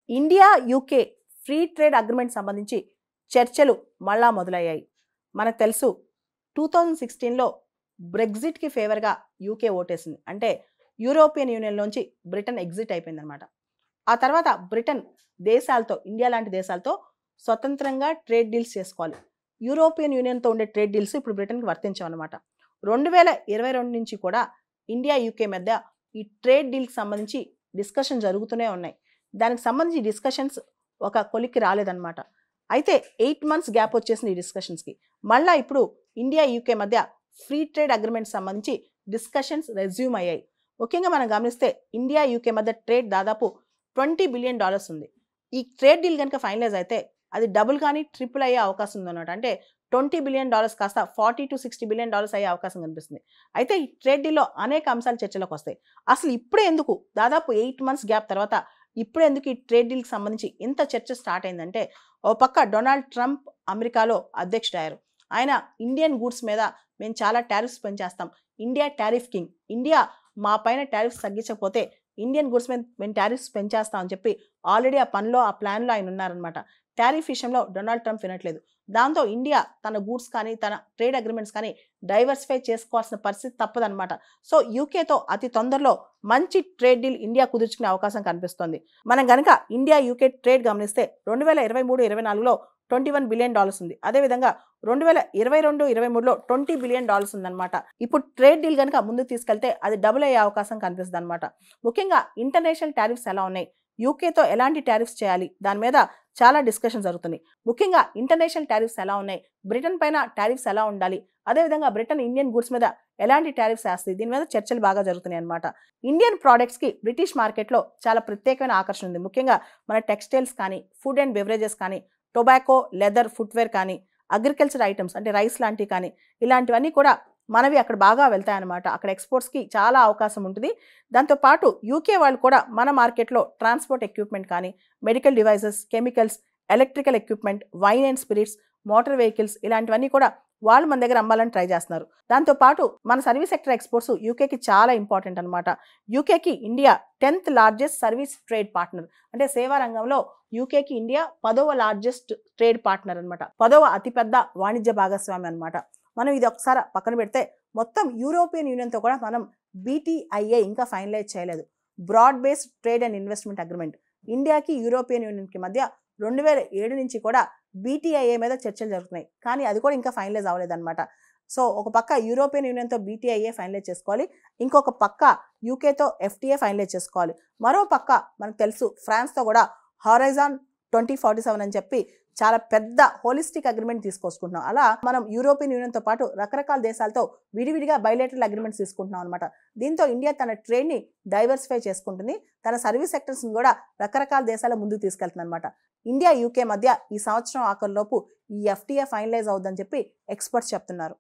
India UK free trade agreement సంబంధించి చర్చలు మళ్ళా మొదలయ్యాయి. మనకు తెలుసు 2016లో బ్రెగ్జిట్కి ఫేవర్గా యూకే ఓటేసింది. అంటే యూరోపియన్ యూనియన్లోంచి బ్రిటన్ ఎగ్జిట్ అయిపోయిందనమాట. ఆ తర్వాత బ్రిటన్ దేశాలతో, ఇండియా లాంటి దేశాలతో స్వతంత్రంగా ట్రేడ్ డీల్స్ చేసుకోవాలి. యూరోపియన్ యూనియన్తో ఉండే ట్రేడ్ డీల్స్ ఇప్పుడు బ్రిటన్కి వర్తించవన్నమాట. 2022 నుంచి కూడా ఇండియా యూకే మధ్య ఈ ట్రేడ్ డీల్కి సంబంధించి డిస్కషన్ జరుగుతూనే ఉన్నాయి. దానికి సంబంధించి డిస్కషన్స్ ఒక కొలిక్కి రాలేదన్నమాట. అయితే 8 months గ్యాప్ వచ్చేసింది ఈ డిస్కషన్స్కి. మళ్ళీ ఇప్పుడు ఇండియా యూకే మధ్య ఫ్రీ ట్రేడ్ అగ్రిమెంట్ సంబంధించి డిస్కషన్స్ రెజ్యూమ్ అయ్యాయి. ముఖ్యంగా మనం గమనిస్తే ఇండియా యూకే మధ్య ట్రేడ్ దాదాపు $20 billion ఉంది. ఈ ట్రేడ్ డీల్ కనుక ఫైనలైజ్ అయితే అది డబుల్ కానీ ట్రిపుల్ అయ్యే అవకాశం ఉందన్నమాట. అంటే $20 billion కాస్త $40 to $60 billion అయ్యే అవకాశం కనిపిస్తుంది. అయితే ఈ ట్రేడ్ డీల్లో అనేక అంశాలు చర్చలోకి వస్తాయి. అసలు ఇప్పుడే ఎందుకు దాదాపు 8 months గ్యాప్ తర్వాత ఇప్పుడు ఎందుకు ఈ ట్రేడ్ డీల్కి సంబంధించి ఇంత చర్చ స్టార్ట్ అయిందంటే, ఓ పక్క డొనాల్డ్ ట్రంప్ అమెరికాలో అధ్యక్షుడయ్యారు. ఆయన ఇండియన్ గూడ్స్ మీద మేము చాలా టారిఫ్స్ పెంచేస్తాం, ఇండియా టారిఫ్ కింగ్, ఇండియా మా పైన టారిఫ్స్ తగ్గించకపోతే ఇండియన్ గూడ్స్ మీద మేము టారిఫ్స్ పెంచేస్తాం అని చెప్పి ఆల్రెడీ ఆ పనిలో, ఆ ప్లాన్లో ఆయన ఉన్నారనమాట. టారిఫ్ విషయంలో డొనాల్డ్ ట్రంప్ వినట్లేదు. దాంతో ఇండియా తన గూడ్స్ కానీ, తన ట్రేడ్ అగ్రిమెంట్స్ కానీ డైవర్సిఫై చేసుకోవాల్సిన పరిస్థితి తప్పదనమాట. సో యూకేతో అతి తొందరలో మంచి ట్రేడ్ డీల్ ఇండియా కుదుర్చుకునే అవకాశం కనిపిస్తోంది. మనం కనుక ఇండియా యూకే ట్రేడ్ గమనిస్తే 2023-24లో $21 billion ఉంది. అదేవిధంగా 2022-23లో $20 billion ఉందన్నమాట. ఇప్పుడు ట్రేడ్ డీల్ కనుక ముందుకు తీసుకెళ్తే అది డబుల్ అయ్యే అవకాశం కనిపిస్తుంది అనమాట. ముఖ్యంగా ఇంటర్నేషనల్ టారిఫ్స్ ఎలా ఉన్నాయి, యూకేతో ఎలాంటి టారిఫ్స్ చేయాలి, దాని మీద చాలా డిస్కషన్ జరుగుతుంది. ముఖ్యంగా ఇంటర్నేషనల్ టారిఫ్స్ ఎలా ఉన్నాయి, బ్రిటన్ పైన టారిఫ్స్ ఎలా ఉండాలి, అదేవిధంగా బ్రిటన్ ఇండియన్ గూడ్స్ మీద ఎలాంటి టారిఫ్స్ వేస్తుంది, దీని మీద చర్చలు బాగా జరుగుతున్నాయి అనమాట. ఇండియన్ ప్రోడక్ట్స్కి బ్రిటిష్ మార్కెట్లో చాలా ప్రత్యేకమైన ఆకర్షణ ఉంది. ముఖ్యంగా మన టెక్స్టైల్స్ కానీ, ఫుడ్ అండ్ బెవరేజెస్ కానీ, టొబాకో, లెదర్, ఫుట్వేర్ కానీ, అగ్రికల్చర్ ఐటమ్స్ అంటే రైస్ లాంటివి కానీ, ఇలాంటివన్నీ కూడా మనవి అక్కడ బాగా వెళ్తాయన్నమాట. అక్కడ ఎక్స్పోర్ట్స్కి చాలా అవకాశం ఉంటుంది. దాంతోపాటు యూకే వాళ్ళు కూడా మన మార్కెట్లో ట్రాన్స్పోర్ట్ ఎక్విప్మెంట్ కానీ, medical devices, chemicals, electrical equipment, wine and spirits, motor vehicles ఇలాంటివన్నీ కూడా వాళ్ళు మన దగ్గర అమ్మాలని ట్రై చేస్తున్నారు. దాంతోపాటు మన సర్వీస్ సెక్టర్ ఎక్స్పోర్ట్స్ యూకేకి చాలా ఇంపార్టెంట్ అనమాట. యూకేకి India 10th largest service trade partner. అంటే సేవా రంగంలో యూకేకి ఇండియా 10వ లార్జెస్ట్ ట్రేడ్ పార్ట్నర్ అనమాట. 10వ అతిపెద్ద వాణిజ్య భాగస్వామి అనమాట. మనం ఇది ఒకసారి పక్కన పెడితే మొత్తం యూరోపియన్ యూనియన్తో కూడా మనం BTIA ఇంకా ఫైనలైజ్ చేయలేదు. Broad based trade and investment agreement. ఇండియాకి యూరోపియన్ యూనియన్కి మధ్య 2007 నుంచి కూడా BTIA మీద చర్చలు జరుగుతున్నాయి. కానీ అది కూడా ఇంకా ఫైనలైజ్ అవ్వలేదన్నమాట. సో ఒక పక్క యూరోపియన్ యూనియన్తో BTIA ఫైనలైజ్ చేసుకోవాలి, ఇంకొక పక్క యూకేతో FTA ఫైనలైజ్ చేసుకోవాలి. మరో పక్క మనకు తెలుసు ఫ్రాన్స్తో కూడా హారైజాన్ 2047 అని చెప్పి చాలా పెద్ద హోలిస్టిక్ అగ్రిమెంట్ తీసుకొచ్చుకుంటున్నాం. అలా మనం యూరోపియన్ యూనియన్తో పాటు రకరకాల దేశాలతో విడివిడిగా బైలేటరల్ అగ్రిమెంట్స్ తీసుకుంటున్నాం అనమాట. దీంతో ఇండియా తన ట్రేడ్ని డైవర్సిఫై చేసుకుంటుంది, తన సర్వీస్ సెక్టర్స్ని కూడా రకరకాల దేశాల ముందుకు తీసుకెళ్తుంది అనమాట. ఇండియా యూకే మధ్య ఈ సంవత్సరం ఆఖరులోపు ఈ FTA ఫైనలైజ్ అవుద్దని చెప్పి ఎక్స్పర్ట్స్ చెప్తున్నారు.